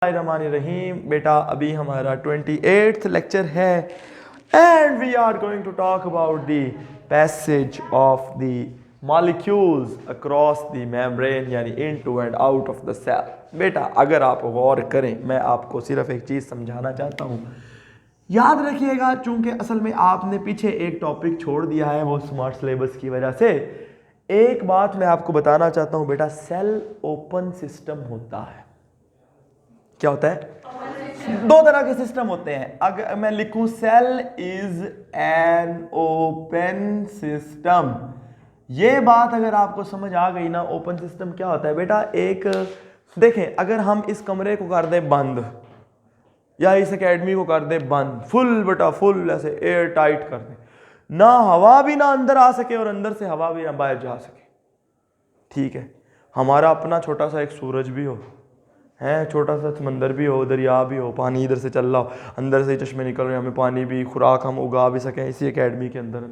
रहीम बेटा, अभी हमारा 28th लेक्चर है and we are going to talk about the passage of the molecules across the membrane, यानी into and out of the cell. बेटा अगर आप गौर करें, मैं आपको सिर्फ एक चीज़ समझाना चाहता हूँ, याद रखिएगा, चूंकि असल में आपने पीछे एक टॉपिक छोड़ दिया है वो स्मार्ट सिलेबस की वजह से। एक बात मैं आपको बताना चाहता हूँ बेटा, सेल ओपन सिस्टम होता है। क्या होता है? दो तरह के सिस्टम होते हैं। अगर मैं लिखूं cell is an open system, ये बात अगर आपको समझ आ गई ना, ओपन सिस्टम क्या होता है बेटा, एक देखें, अगर हम इस कमरे को कर दें बंद या इस एकेडमी को कर दें बंद, फुल बेटा फुल ऐसे एयर टाइट कर दें, ना हवा भी ना अंदर आ सके और अंदर से हवा भी ना बाहर जा सके, ठीक है। हमारा अपना छोटा सा एक सूरज भी हो है, छोटा सा समंदर भी हो, दरिया भी हो, पानी इधर से चल रहा हो, अंदर से चश्मे निकल रहे हैं, हमें पानी भी, खुराक हम उगा भी सकें इसी एकेडमी के अंदर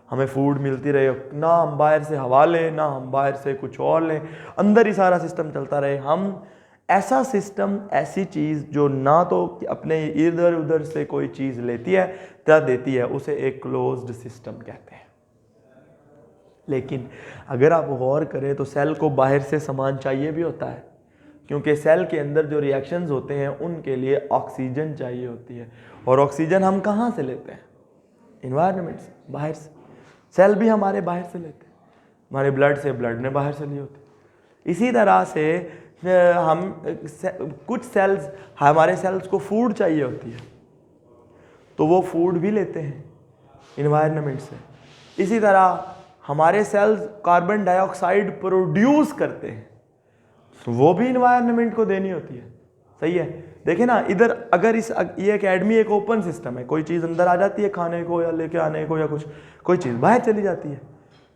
हमें फूड मिलती रहे, ना हम बाहर से हवा लें ना हम बाहर से कुछ और लें, अंदर ही सारा सिस्टम चलता रहे। हम ऐसा सिस्टम, ऐसी चीज़ जो ना तो अपने इधर उधर से कोई चीज़ लेती है या देती है, उसे एक क्लोज्ड सिस्टम कहते हैं। लेकिन अगर आप गौर करें तो सेल को बाहर से सामान चाहिए भी होता है, क्योंकि सेल के अंदर जो रिएक्शंस होते हैं उनके लिए ऑक्सीजन चाहिए होती है, और ऑक्सीजन हम कहाँ से लेते हैं? इन्वायरमेंट से, बाहर से। सेल भी हमारे बाहर से लेते हैं, हमारे ब्लड से, ब्लड ने बाहर से लिए होते। इसी तरह से हम कुछ सेल्स, हमारे सेल्स को फूड चाहिए होती है तो वो फूड भी लेते हैं इन्वायरमेंट से। इसी तरह हमारे सेल्स कार्बन डाइऑक्साइड प्रोड्यूस करते हैं तो वो भी इन्वायरमेंट को देनी होती है, सही है। देखिए ना, इधर अगर ये एकेडमी एक ओपन सिस्टम है, कोई चीज़ अंदर आ जाती है खाने को या लेके आने को, या कोई चीज़ बाहर चली जाती है।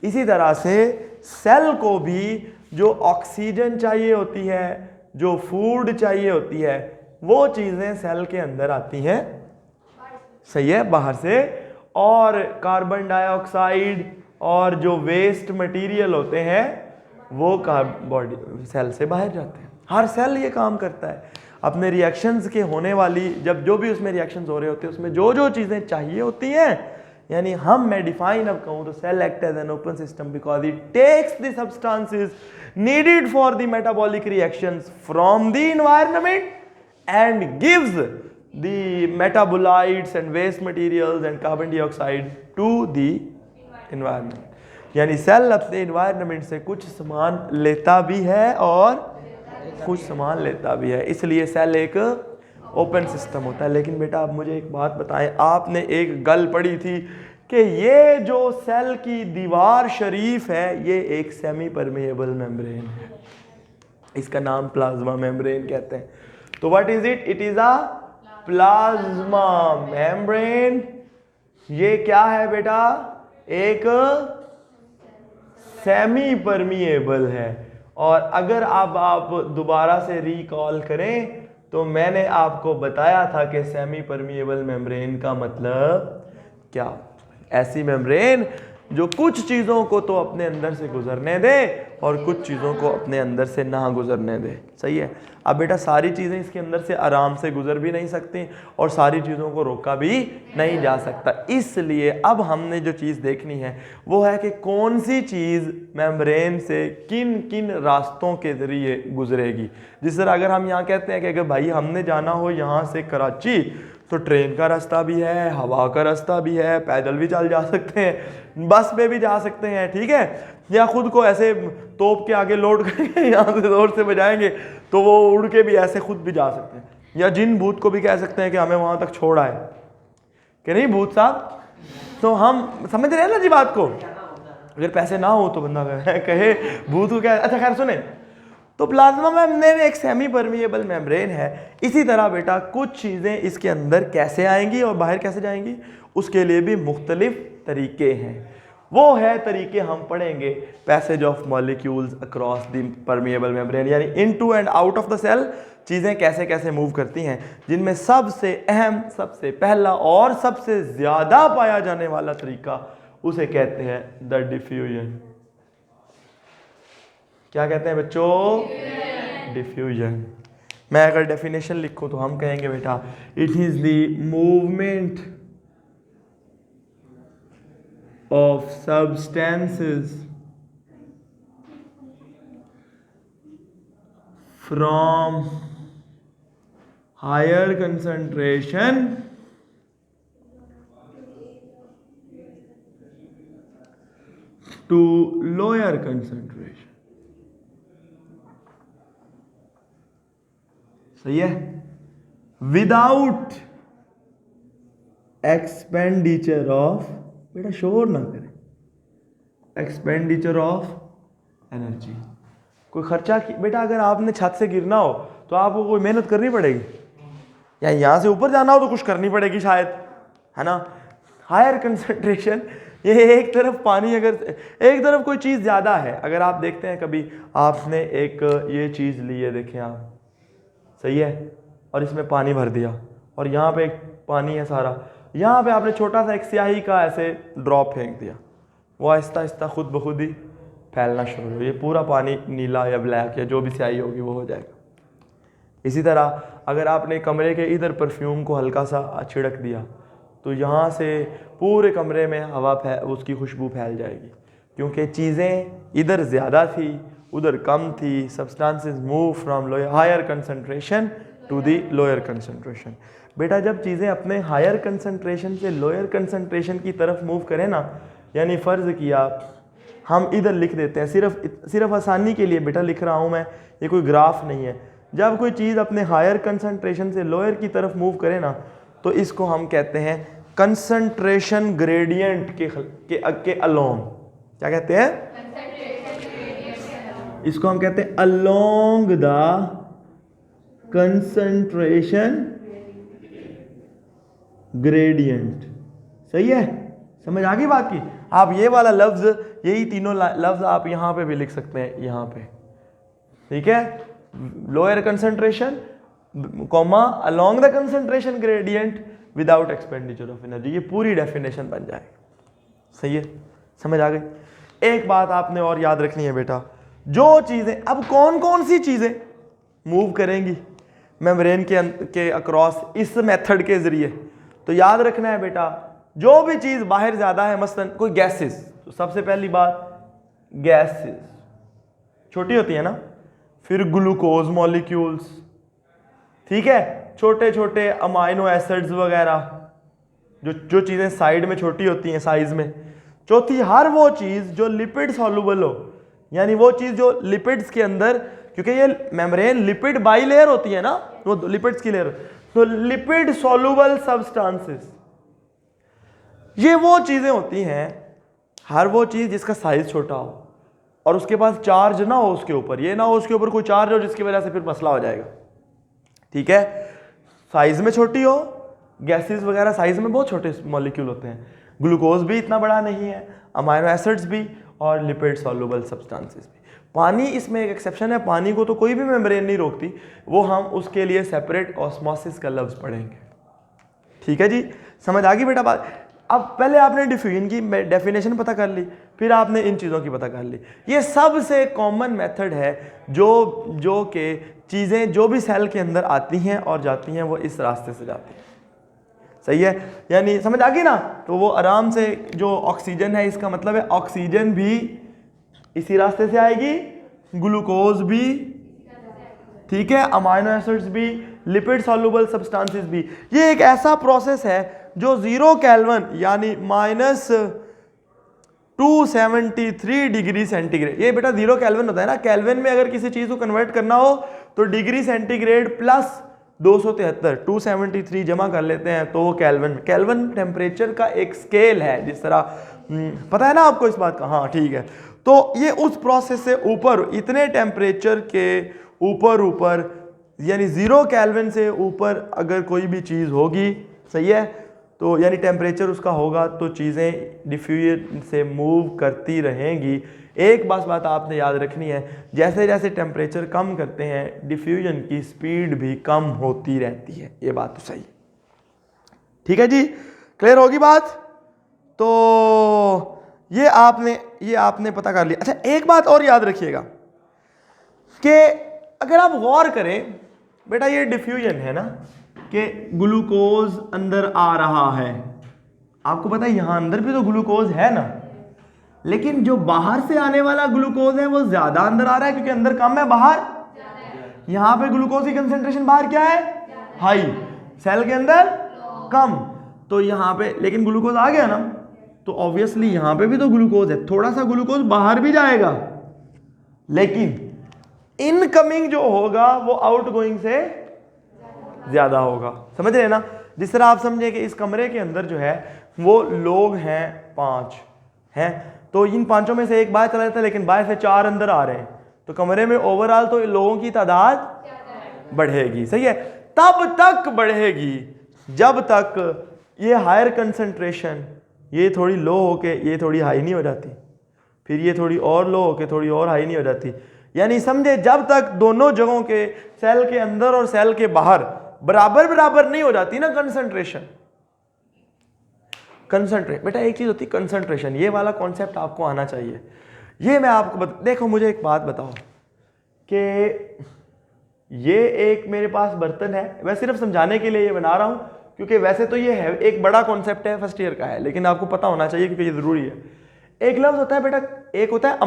इसी तरह से सेल को भी जो ऑक्सीजन चाहिए होती है, जो फूड चाहिए होती है, वो चीज़ें सेल के अंदर आती हैं, सही है, बाहर से। और कार्बन डाइऑक्साइड और जो वेस्ट मटेरियल होते हैं वो बॉडी सेल से बाहर जाते हैं। हर सेल ये काम करता है, अपने रिएक्शंस के होने वाली, जब जो भी उसमें रिएक्शंस हो रहे होते हैं उसमें जो जो चीज़ें चाहिए होती हैं, यानी मैं डिफाइन अब कहूँ तो cell act as an open system because it takes the substances needed for the metabolic reactions from the environment and gives the metabolites and waste materials and carbon dioxide to the environment. यानी cell अपने environment से कुछ सामान लेता भी है और कुछ सामान लेता भी है, इसलिए सेल एक ओपन सिस्टम होता है। लेकिन बेटा आप मुझे एक बात बताएं, आपने एक गल पढ़ी थी कि ये जो सेल की दीवार शरीफ है ये एक सेमी परमेएबल मेम्ब्रेन है, इसका नाम प्लाज्मा मेम्ब्रेन कहते हैं। तो what is it? It is a plasma membrane. ये क्या है बेटा? एक सेमी परमिएबल है। और अगर आप दोबारा से रिकॉल करें तो मैंने आपको बताया था कि सेमी परमिएबल मेम्ब्रेन का मतलब क्या? ऐसी मेम्ब्रेन जो कुछ चीज़ों को तो अपने अंदर से गुजरने दे और कुछ चीज़ों को अपने अंदर से ना गुजरने दे, सही है। अब बेटा सारी चीज़ें इसके अंदर से आराम से गुजर भी नहीं सकती और सारी चीज़ों को रोका भी नहीं जा सकता। इसलिए अब हमने जो चीज़ देखनी है वो है कि कौन सी चीज़ मेम्ब्रेन से किन किन रास्तों के ज़रिए गुजरेगी। जिस तरह अगर हम यहाँ कहते हैं कि अगर भाई हमने जाना हो यहाँ से कराची तो ट्रेन का रास्ता भी है, हवा का रास्ता भी है, पैदल भी चल जा सकते हैं, बस पे भी जा सकते हैं, ठीक है, या खुद को ऐसे तोप के आगे लोड करके यहाँ से जोर से बजाएंगे तो वो उड़ के भी ऐसे खुद भी जा सकते हैं, या जिन भूत को भी कह सकते हैं कि हमें वहाँ तक छोड़ आए, कि नहीं भूत साहब। तो हम समझ रहे हैं ना जी बात को। अगर पैसे ना हो तो बंदा कहे भूत को क्या। अच्छा खैर सुने, तो प्लाज्मा मेम्ब्रेन एक सेमी परमिएबल मेम्ब्रेन है। इसी तरह बेटा कुछ चीज़ें इसके अंदर कैसे आएंगी और बाहर कैसे जाएंगी, उसके लिए भी मुख्तलिफ तरीके हैं। वो है तरीके हम पढ़ेंगे passage of molecules across the permeable membrane, यानी into and out of the cell चीज़ें कैसे कैसे मूव करती हैं, जिनमें सबसे अहम, सबसे पहला और सबसे ज़्यादा पाया जाने वाला तरीका उसे कहते हैं द डिफ्यूजन। क्या कहते हैं बच्चों? डिफ्यूजन। मैं अगर डेफिनेशन लिखूं तो हम कहेंगे बेटा it is the movement of substances from higher concentration to lower concentration. सही है, विदाउट एक्सपेंडिचर ऑफ, बेटा शोर ना करें, एक्सपेंडिचर ऑफ एनर्जी। कोई खर्चा बेटा अगर आपने छत से गिरना हो तो आपको कोई मेहनत करनी पड़ेगी, या यहाँ से ऊपर जाना हो तो कुछ करनी पड़ेगी शायद, है ना। हायर कंसंट्रेशन, ये एक तरफ पानी, अगर एक तरफ कोई चीज़ ज़्यादा है, अगर आप देखते हैं कभी आपने एक ये चीज़ ली है, देखें आप, सही है, और इसमें पानी भर दिया और यहाँ पे एक पानी है सारा, यहाँ पे आपने छोटा सा एक स्याही का ऐसे ड्रॉप फेंक दिया, वो आहिस्ता आहिस्ता खुद ब खुद ही फैलना शुरू हो, ये पूरा पानी नीला या ब्लैक या जो भी स्याही होगी वो हो जाएगा। इसी तरह अगर आपने कमरे के इधर परफ्यूम को हल्का सा छिड़क दिया तो यहाँ से पूरे कमरे में हवा उसकी खुशबू फैल जाएगी, क्योंकि चीज़ें इधर ज़्यादा थी उधर कम थी। Substances move from higher concentration to the lower concentration. बेटा जब चीज़ें अपने हायर कंसंट्रेशन से लोअर कंसंट्रेशन की तरफ मूव करें ना, यानी फ़र्ज़ किया हम इधर लिख देते हैं, सिर्फ आसानी के लिए बेटा लिख रहा हूँ मैं, ये कोई ग्राफ नहीं है। जब कोई चीज़ अपने हायर कंसंट्रेशन से लोअर की तरफ मूव करे ना तो इसको हम कहते हैं कंसंट्रेशन ग्रेडियंट के अलोंग। क्या कहते हैं? इसको हम कहते हैं अलोंग द कंसंट्रेशन ग्रेडियंट। सही है, समझ आ गई बात की। आप ये वाला लफ्ज, यही तीनों लफ्ज आप यहां पे भी लिख सकते हैं, यहां पे, ठीक है। Lower concentration comma along the concentration gradient without expenditure of energy, ये पूरी डेफिनेशन बन जाएगी। सही है, समझ आ गई। एक बात आपने और याद रखनी है बेटा, जो चीजें, अब कौन कौन सी चीजें मूव करेंगी मेम्ब्रेन के अक्रॉस इस मेथड के जरिए, तो याद रखना है बेटा, जो भी चीज बाहर ज्यादा है, मसलन कोई गैसेस, तो सबसे पहली बात गैसेस छोटी होती है ना, फिर ग्लूकोज मॉलिक्यूल्स, ठीक है, छोटे छोटे अमाइनो एसिड्स वगैरह, जो चीजें साइड में छोटी होती हैं साइज में। चौथी, हर वो चीज जो लिपिड सॉल्युबल हो, यानी वो चीज जो लिपिड्स के अंदर, क्योंकि ये मेम्ब्रेन लिपिड बाइलेयर होती है ना, वो लिपिड्स की लेयर, तो लिपिड सॉल्युबल सब्सटेंसेस, ये वो चीजें होती हैं, हर वो चीज जिसका साइज छोटा हो और उसके पास चार्ज ना हो उसके ऊपर, ये ना हो उसके ऊपर कोई चार्ज हो जिसकी वजह से फिर मसला हो जाएगा, ठीक है। साइज में छोटी हो, गैसेस वगैरह साइज में बहुत छोटे मॉलिक्यूल होते हैं, ग्लूकोज भी इतना बड़ा नहीं है, अमाइनो एसिड्स भी, और लिपिड सॉल्युबल सब्सटेंसेस भी। पानी इसमें एक एक्सेप्शन है, पानी को तो कोई भी मेम्ब्रेन नहीं रोकती, वो हम उसके लिए सेपरेट ऑस्मोसिस का लफ्ज पढ़ेंगे, ठीक है जी। समझ आ गई बेटा बात। अब पहले आपने डिफ्यूजन की डेफिनेशन पता कर ली, फिर आपने इन चीज़ों की पता कर ली। ये सबसे कॉमन मेथड है जो कि चीज़ें जो भी सेल के अंदर आती हैं और जाती हैं वो इस रास्ते से जाती हैं। सही है, यानी समझ आ गई ना। तो वो आराम से, जो ऑक्सीजन है इसका मतलब है ऑक्सीजन भी इसी रास्ते से आएगी, ग्लूकोज भी, ठीक है, अमाइनो एसिड्स भी, लिपिड सॉल्युबल सब्सटेंसेस भी। ये एक ऐसा प्रोसेस है जो 0 केल्विन यानी -273 डिग्री सेंटीग्रेड, ये बेटा 0 केल्विन होता है ना, केल्विन में अगर किसी चीज को कन्वर्ट करना हो तो डिग्री सेंटीग्रेड प्लस 273, 273 जमा कर लेते हैं तो वो केल्विन टेम्परेचर का एक स्केल है, जिस तरह पता है ना आपको इस बात का, हाँ ठीक है। तो ये उस प्रोसेस से ऊपर, इतने टेम्परेचर के ऊपर यानी 0 केल्विन से ऊपर अगर कोई भी चीज़ होगी, सही है, तो यानी टेम्परेचर उसका होगा तो चीज़ें डिफ्यूजन से मूव करती रहेंगी। एक बात आपने याद रखनी है, जैसे जैसे टेम्परेचर कम करते हैं डिफ्यूजन की स्पीड भी कम होती रहती है। ये बात तो सही, ठीक है जी, क्लियर होगी बात। तो ये आपने पता कर लिया। अच्छा एक बात और याद रखिएगा कि अगर आप गौर करें बेटा ये डिफ्यूजन है ना, कि ग्लूकोज अंदर आ रहा है। आपको पता है यहां अंदर भी तो ग्लूकोज है ना, लेकिन जो बाहर से आने वाला ग्लूकोज है वो ज्यादा अंदर आ रहा है क्योंकि अंदर कम है, बाहर यहां पे ग्लूकोज की कंसेंट्रेशन बाहर क्या है, हाई, सेल के अंदर कम। तो यहां पे लेकिन ग्लूकोज आ गया ना, तो ऑब्वियसली यहां पे भी तो ग्लूकोज है, थोड़ा सा ग्लूकोज बाहर भी जाएगा, लेकिन इनकमिंग जो होगा वो आउटगोइंग से ज्यादा होगा। समझ रहे हैं ना? जिस तरह आप समझे कि इस कमरे के अंदर जो है वो लोग हैं 5 हैं, तो इन 5 में से एक बाहर चला जाता है लेकिन बाहर से 4 अंदर आ रहे हैं, तो कमरे में ओवरऑल तो लोगों की तादाद बढ़ेगी। सही है? तब तक बढ़ेगी जब तक ये हायर कंसंट्रेशन ये थोड़ी लो होके ये थोड़ी हाई नहीं हो जाती, फिर ये थोड़ी और लो होके थोड़ी और हाई नहीं हो जाती। यानी समझे जब तक दोनों जगहों के सेल के अंदर और सेल के बाहर बराबर बराबर नहीं हो जाती ना कंसंट्रेशन। बेटा एक चीज होती है कंसंट्रेशन, ये वाला कॉन्सेप्ट आपको आना चाहिए। ये मैं आपको देखो मुझे एक बात बताओ कि ये एक मेरे पास बर्तन है, मैं सिर्फ समझाने के लिए ये बना रहा हूं क्योंकि वैसे तो ये है एक बड़ा कॉन्सेप्ट है, फर्स्ट ईयर का है, लेकिन आपको पता होना चाहिए क्योंकि ये जरूरी है। एक लफ्ज होता है बेटा, एक होता है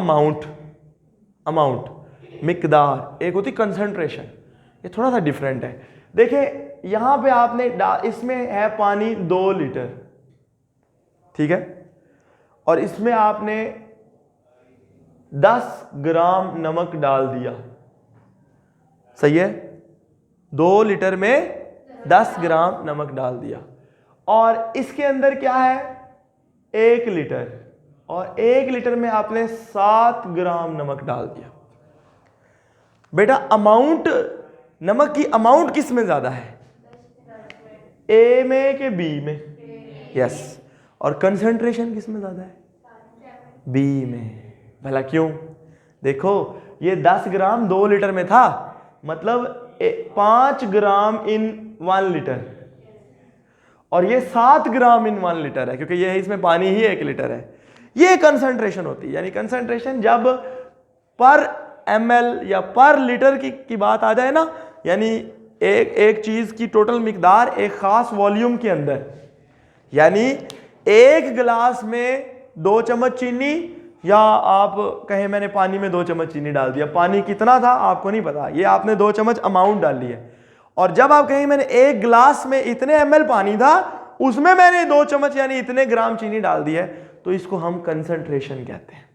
अमाउंट मिकदार, एक होती कंसंट्रेशन। ये थोड़ा सा डिफरेंट है। देखिए यहां पे आपने इसमें है पानी 2 लीटर, ठीक है, और इसमें आपने 10 ग्राम नमक डाल दिया। सही है? 2 लीटर में 10 ग्राम नमक डाल दिया, और इसके अंदर क्या है 1 लीटर, और 1 लीटर में आपने 7 ग्राम नमक डाल दिया। बेटा अमाउंट, नमक की अमाउंट किस में ज्यादा है, ए में कि बी में? यस। और कंसंट्रेशन किस में ज्यादा है, बी में। भला क्यों? देखो ये 10 ग्राम 2 लीटर में था, मतलब 5 ग्राम इन 1 लीटर, और ये 7 ग्राम इन 1 लीटर है क्योंकि ये इसमें पानी ही 1 लीटर है। ये कंसंट्रेशन होती है। यानी कंसंट्रेशन जब पर ml या पर लीटर की बात आ जाए ना, यानी एक चीज की टोटल मिकदार एक खास वॉल्यूम के अंदर, यानी 1 गिलास में 2 चम्मच चीनी, या आप कहें मैंने पानी में 2 चम्मच चीनी डाल दिया, पानी कितना था आपको नहीं पता, ये आपने 2 चम्मच अमाउंट डाली है। और जब आप कहें मैंने 1 गिलास में इतने ml पानी था, उसमें मैंने 2 चम्मच यानी इतने ग्राम चीनी डाल दी है, तो इसको हम कंसंट्रेशन कहते हैं।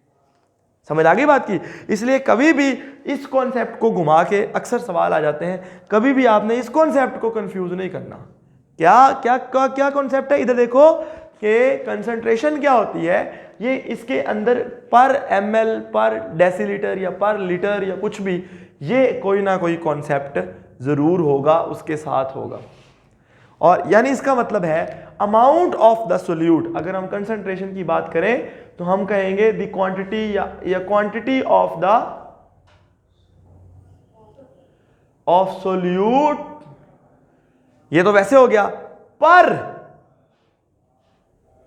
समझ आ गई बात की? इसलिए कभी भी इस कॉन्सेप्ट को घुमा के अक्सर सवाल आ जाते हैं, कभी भी आपने इस कॉन्सेप्ट को कंफ्यूज नहीं करना। क्या कॉन्सेप्ट है? इधर देखो कि कंसंट्रेशन क्या होती है, ये इसके अंदर पर ml, पर डेसीलीटर या पर लीटर या कुछ भी, ये कोई ना कोई कॉन्सेप्ट जरूर होगा, उसके साथ होगा। और यानी इसका मतलब है अमाउंट ऑफ द सोल्यूट। अगर हम कंसंट्रेशन की बात करें तो हम कहेंगे द क्वांटिटी या क्वांटिटी ऑफ द सोल्यूट। ये तो वैसे हो गया, पर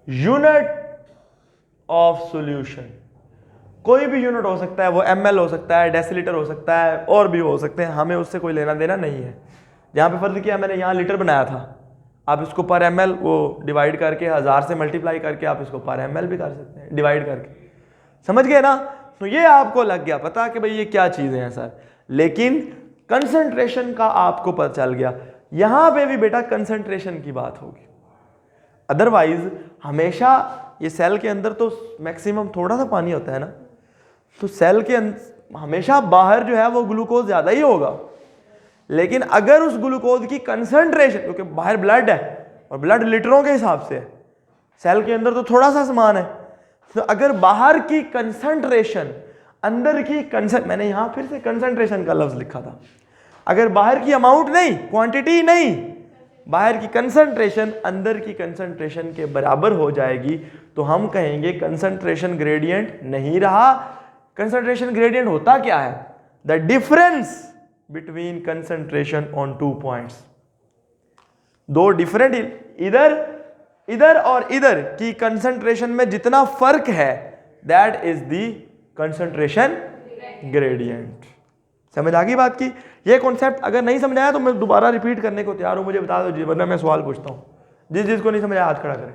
यूनिट ऑफ सॉल्यूशन। कोई भी यूनिट हो सकता है, वो ml हो सकता है, डेसीलीटर हो सकता है, और भी हो सकते हैं, हमें उससे कोई लेना देना नहीं है। जहां पे फर्ज किया मैंने, यहां लीटर बनाया था, आप इसको पर ml वो डिवाइड करके 1000 से मल्टीप्लाई करके आप इसको पर ml भी कर सकते हैं डिवाइड करके। समझ गए ना? तो ये आपको लग गया पता कि भाई ये क्या चीजें हैं सर, लेकिन कंसंट्रेशन का आपको पता चल गया। यहां पे भी बेटा कंसंट्रेशन की बात होगी, अदरवाइज हमेशा ये सेल के अंदर तो मैक्सिमम थोड़ा सा पानी होता है ना, तो सेल के हमेशा बाहर जो है वो ग्लूकोज ज्यादा ही होगा। लेकिन अगर उस ग्लूकोज की कंसंट्रेशन, क्योंकि बाहर ब्लड है और ब्लड लीटरों के हिसाब से है, सेल के अंदर तो थोड़ा सा सामान है, तो अगर बाहर की कंसंट्रेशन अंदर की मैंने यहां फिर से कंसंट्रेशन का लफ्ज लिखा था, अगर बाहर की अमाउंट नहीं, क्वांटिटी नहीं, बाहर की कंसंट्रेशन अंदर की कंसंट्रेशन के बराबर हो जाएगी, तो हम कहेंगे कंसंट्रेशन ग्रेडियंट नहीं रहा। कंसंट्रेशन ग्रेडियंट होता क्या है? The difference between concentration on 2 points. दो डिफरेंट, इधर और इधर की कंसंट्रेशन में जितना फर्क है, that is the concentration gradient. समझ आ गई बात की? ये कॉन्सेप्ट अगर नहीं समझ आया तो मैं दोबारा रिपीट करने को तैयार हूं, मुझे बता दो जी, वरना मैं सवाल पूछता हूं। जिसको नहीं समझ आया हाथ खड़ा करें।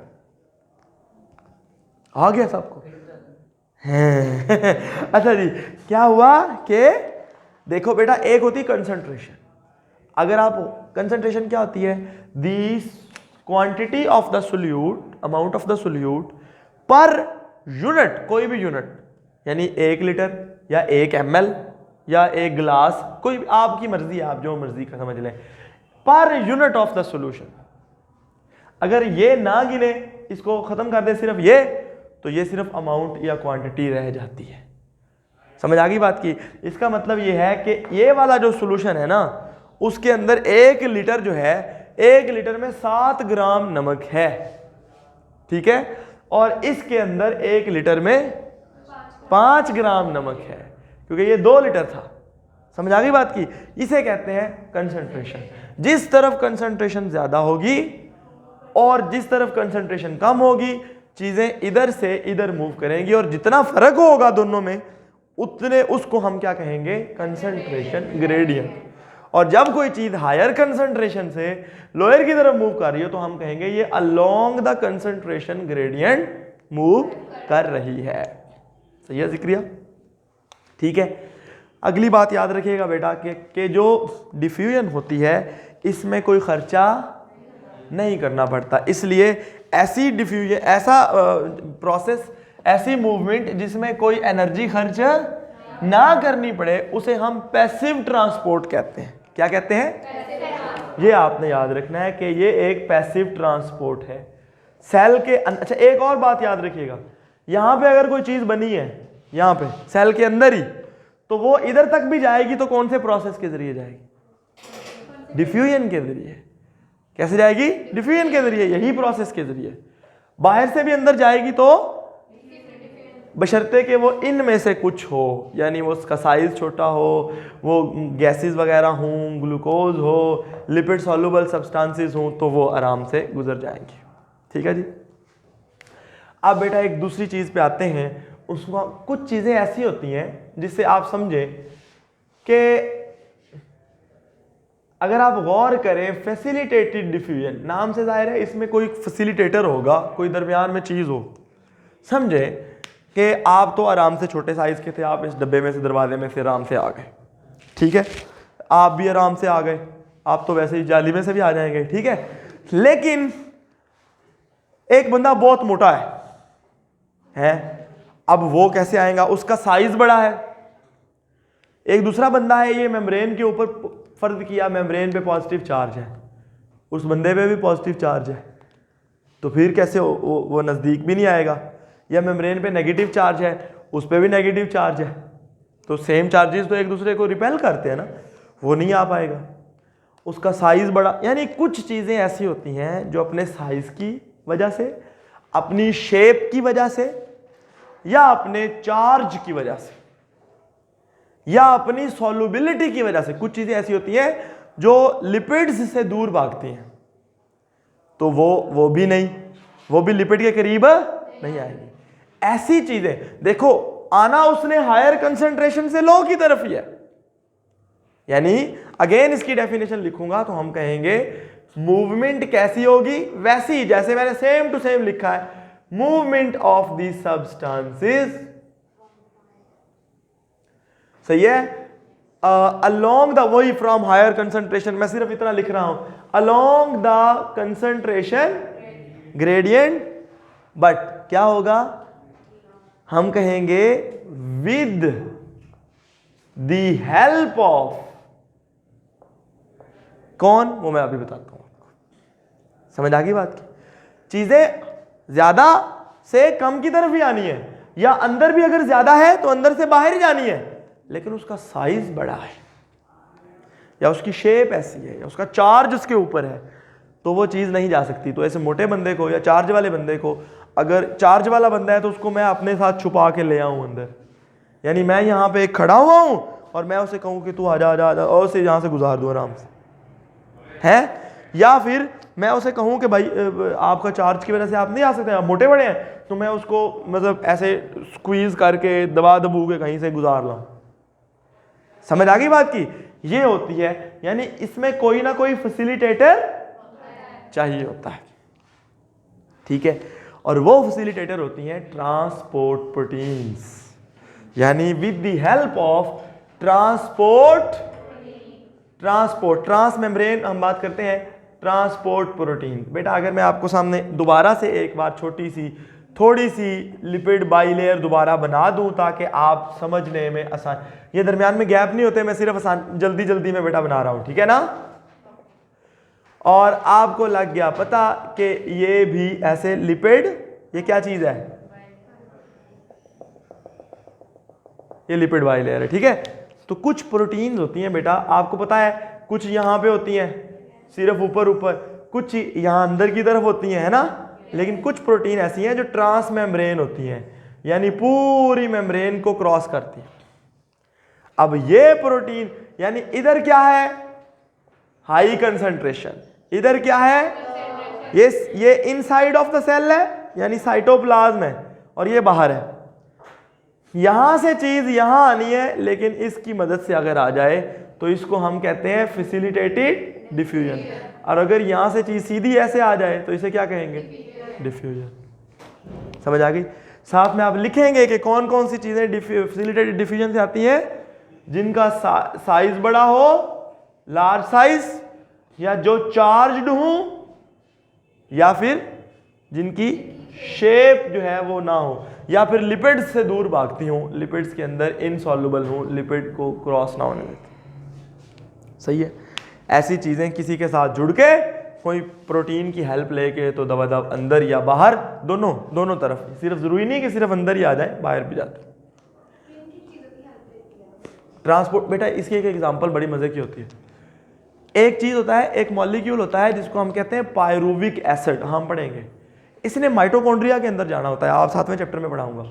आ गया सबको? अच्छा जी, क्या हुआ कि देखो बेटा, एक होती कंसंट्रेशन। अगर आप कंसंट्रेशन क्या होती है? दी quantity of the solute, amount of the solute per unit, कोई भी यूनिट, यानी 1 लीटर या 1 ml या 1 ग्लास, कोई आपकी मर्जी है, आप जो मर्जी का समझ लें, per unit of the solution. अगर ये ना गिने, इसको खत्म कर दे सिर्फ ये, तो ये सिर्फ अमाउंट या क्वांटिटी रह जाती है। समझ आ गई बात की? इसका मतलब ये है कि ये वाला जो सोल्यूशन है ना, उसके अंदर 1 लीटर जो है, 1 लीटर में 7 ग्राम नमक है, ठीक है, और इसके अंदर 1 लीटर में 5 ग्राम नमक है, क्योंकि ये 2 लीटर था। समझ आ गई बात की? इसे कहते हैं कंसंट्रेशन। जिस तरफ कंसंट्रेशन ज्यादा होगी और जिस तरफ कंसंट्रेशन कम होगी, चीजें इधर से इधर मूव करेंगी, और जितना फर्क होगा दोनों में उतने, उसको हम क्या कहेंगे? Concentration gradient. और जब कोई चीज हायर कंसंट्रेशन से लोअर की तरफ मूव कर रही हो, तो हम कहेंगे ये along the concentration gradient move कर रही है। सही है जिक्रिया? ठीक है। अगली बात याद रखिएगा बेटा कि जो डिफ्यूजन होती है इसमें कोई खर्चा नहीं करना पड़ता, इसलिए ऐसी डिफ्यूजन, ऐसा प्रोसेस, ऐसी मूवमेंट जिसमें कोई एनर्जी खर्च ना करनी पड़े, उसे हम पैसिव ट्रांसपोर्ट कहते हैं। क्या कहते हैं? ये आपने याद रखना है कि ये एक पैसिव ट्रांसपोर्ट है सेल के अच्छा, एक और बात याद रखिएगा, यहां पे अगर कोई चीज बनी है यहां पे सेल के अंदर ही, तो वो इधर तक भी जाएगी तो कौन से प्रोसेस के जरिए जाएगी? डिफ्यूजन के जरिए। कैसे जाएगी? डिफ्यूजन के जरिए, यही प्रोसेस के जरिए। बाहर से भी अंदर जाएगी तो बशर्ते कि वो इनमें से कुछ हो, यानी वो उसका साइज छोटा हो, वो गैसेस वगैरह हों, ग्लूकोज हो, लिपिड सॉल्युबल सब्सटेंसेस हों, तो वो आराम से गुजर जाएंगी। ठीक है जी। अब बेटा एक दूसरी चीज पे आते हैं। उसको कुछ चीजें ऐसी होती हैं जिससे आप समझें कि अगर आप गौर करें, फैसिलिटेटेड डिफ्यूजन नाम से जाहिर है इसमें कोई फैसिलिटेटर होगा, कोई दरमियान में चीज हो। समझे कि आप तो आराम से छोटे साइज के थे, आप इस डब्बे में से, दरवाजे में से आराम से आ गए, ठीक है, आप भी आराम से आ गए, आप तो वैसे ही जाली में से भी आ जाएंगे, ठीक है। लेकिन एक बंदा बहुत मोटा है, अब वो कैसे आएगा? उसका साइज बड़ा है। एक दूसरा बंदा है, ये मेम्ब्रेन के ऊपर फर्ज किया, मेम्ब्रेन पे पॉजिटिव चार्ज है, उस बंदे पे भी पॉजिटिव चार्ज है, तो फिर कैसे वो नजदीक भी नहीं आएगा। या मेम्ब्रेन पे नेगेटिव चार्ज है, उस पे भी नेगेटिव चार्ज है, तो सेम चार्जेस तो एक दूसरे को रिपेल करते हैं ना, वो नहीं आ पाएगा। उसका साइज बड़ा, यानी कुछ चीजें ऐसी होती हैं जो अपने साइज की वजह से, अपनी शेप की वजह से, या अपने चार्ज की वजह से, या अपनी सॉल्युबिलिटी की वजह से, कुछ चीजें ऐसी होती हैं जो लिपिड्स से दूर भागती हैं, तो वो भी नहीं, वो भी लिपिड के करीब नहीं आएगी। ऐसी चीजें देखो, आना उसने हायर कंसंट्रेशन से लो की तरफ ही है। यानी अगेन इसकी डेफिनेशन लिखूंगा तो हम कहेंगे मूवमेंट कैसी होगी? वैसी जैसे मैंने सेम टू सेम लिखा है, मूवमेंट ऑफ दी सब्सटेंसेस, सही है, अलोंग द, वही फ्रॉम हायर कंसंट्रेशन, मैं सिर्फ इतना लिख रहा हूं, along the concentration gradient, but क्या होगा? हम कहेंगे विद द हेल्प ऑफ कौन? वो मैं अभी बताता हूं आपको। समझ आ गई बात की? चीजें ज्यादा से कम की तरफ ही आनी है, या अंदर भी अगर ज्यादा है तो अंदर से बाहर ही जानी है, लेकिन उसका साइज बड़ा है, या उसकी शेप ऐसी है, या उसका चार्ज उसके ऊपर है, तो वो चीज नहीं जा सकती। तो ऐसे मोटे बंदे को या चार्ज वाले बंदे को, अगर चार्ज वाला बंदा है तो उसको मैं अपने साथ छुपा के ले आऊं अंदर, यानी मैं यहां पे खड़ा हुआ हूं और मैं उसे कहूं कि तू आजा आजा आजा, और उसे यहां से गुजार दूं आराम से, है। या फिर मैं उसे कहूं कि भाई आपका चार्ज की वजह से आप नहीं आ सकते, आप मोटे बड़े हैं, तो मैं उसको मतलब ऐसे स्क्वीज करके दबा दबू के कहीं से गुजार लाऊं। समझ आ गई बात की? ये होती है, यानी इसमें कोई ना कोई फैसिलिटेटर चाहिए होता है, ठीक है। और वो फैसिलिटेटर होती हैं ट्रांसपोर्ट प्रोटीन्स, यानी with the help of transmembrane हम बात करते हैं ट्रांसपोर्ट प्रोटीन। बेटा अगर मैं आपको सामने दोबारा से एक बार थोड़ी सी लिपिड बाइलेयर दोबारा बना दूं ताकि आप समझने में आसान, ये दरमियान में गैप नहीं होते, मैं सिर्फ आसान जल्दी में बेटा बना रहा हूं, ठीक है ना। और आपको लग गया पता कि ये भी ऐसे लिपिड, ये क्या चीज है, ये लिपिड बाइलेयर है, ठीक है। तो कुछ प्रोटीन्स होती हैं बेटा, आपको पता है, कुछ यहां पे होती हैं सिर्फ ऊपर, कुछ यहां अंदर की तरफ होती हैं, है ना। लेकिन कुछ प्रोटीन ऐसी हैं जो ट्रांस मेम्ब्रेन होती हैं, यानी पूरी मेम्ब्रेन को क्रॉस करती हैं। अब ये प्रोटीन, यानी इधर क्या है, हाई कंसंट्रेशन, इधर क्या है, ये इनसाइड ऑफ द सेल है, यानी साइटोप्लाज्म है, और ये बाहर है। यहां से चीज यहां आनी है, लेकिन इसकी मदद से अगर आ जाए तो इसको हम कहते हैं फैसिलिटेटेड डिफ्यूजन। और अगर यहां से चीज सीधी ऐसे आ जाए तो इसे क्या कहेंगे, डिफ्यूजन। समझ आ गई? साथ में आप लिखेंगे कि कौन कौन सी चीजें फैसिलिटेटेड डिफ्यूजन से आती हैं, जिनका साइज बड़ा हो, लार्ज साइज, या जो चार्ज्ड हो, या फिर जिनकी शेप जो है वो ना हो, या फिर लिपिड्स से दूर भागती हो, लिपिड्स के अंदर इनसॉल्युबल हो, लिपिड को क्रॉस ना होने देती। सही है। ऐसी चीजें किसी के साथ जुड़ के, कोई प्रोटीन की हेल्प लेके, तो दबादब अंदर या बाहर, दोनों तरफ, सिर्फ जरूरी नहीं कि सिर्फ अंदर ही आ जाए, बाहर भी जाते। ट्रांसपोर्ट बेटा इसकी एक एग्जांपल बड़ी मजे की होती है। एक चीज होता है, एक मॉलिक्यूल होता है जिसको हम कहते हैं पायरुविक एसिड, हम पढ़ेंगे। इसने माइटोकॉन्ड्रिया के अंदर जाना होता है, आप 7वें चैप्टर में पढ़ाऊंगा,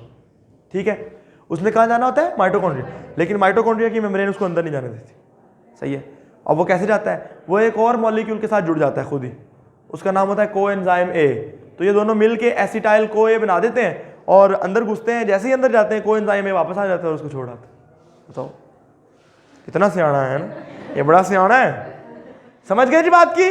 ठीक है। उसने कहाँ जाना होता है, माइटोकॉन्ड्रिया, लेकिन माइटोकॉन्ड्रिया की मेम्ब्रेन उसको अंदर नहीं जाने देती। सही है। अब वो कैसे जाता है, वो एक और मॉलिक्यूल के साथ जुड़ जाता है खुद ही, उसका नाम होता है कोएंजाइम ए। तो ये दोनों मिलके एसिटाइल को ए बना देते हैं और अंदर घुसते हैं, जैसे ही अंदर जाते हैं कोएंजाइम ए वापस आ जाता है और उसको छोड़ आता है। बताओ, इतना सियाना है ना, ये बड़ा सियाना है। समझ गए जी बात की?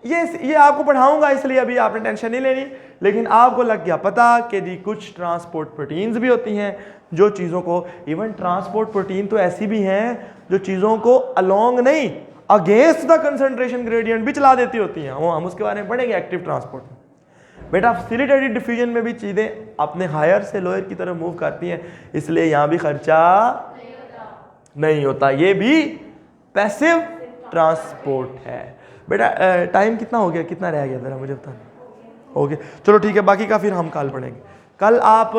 ये आपको पढ़ाऊंगा, इसलिए अभी आपने टेंशन नहीं लेनी, लेकिन आपको लग गया पता कि जी कुछ ट्रांसपोर्ट प्रोटीन्स भी होती हैं जो चीज़ों को, इवन ट्रांसपोर्ट प्रोटीन तो ऐसी भी हैं जो चीज़ों को अलोंग नहीं, अगेंस्ट द कंसंट्रेशन ग्रेडियंट भी चला देती होती हैं। वो हम उसके बारे में पढ़ेंगे एक्टिव ट्रांसपोर्ट में। बेटा फैसिलिटेटेड डिफ्यूजन में भी चीज़ें अपने हायर से लोअर की तरफ मूव करती हैं, इसलिए यहाँ भी खर्चा नहीं होता। ये भी पैसिव ट्रांसपोर्ट है। बेटा टाइम कितना हो गया, कितना रह गया, जरा मुझे बताना। ओके चलो ठीक है, बाकी का फिर हम कल पढ़ेंगे। कल आप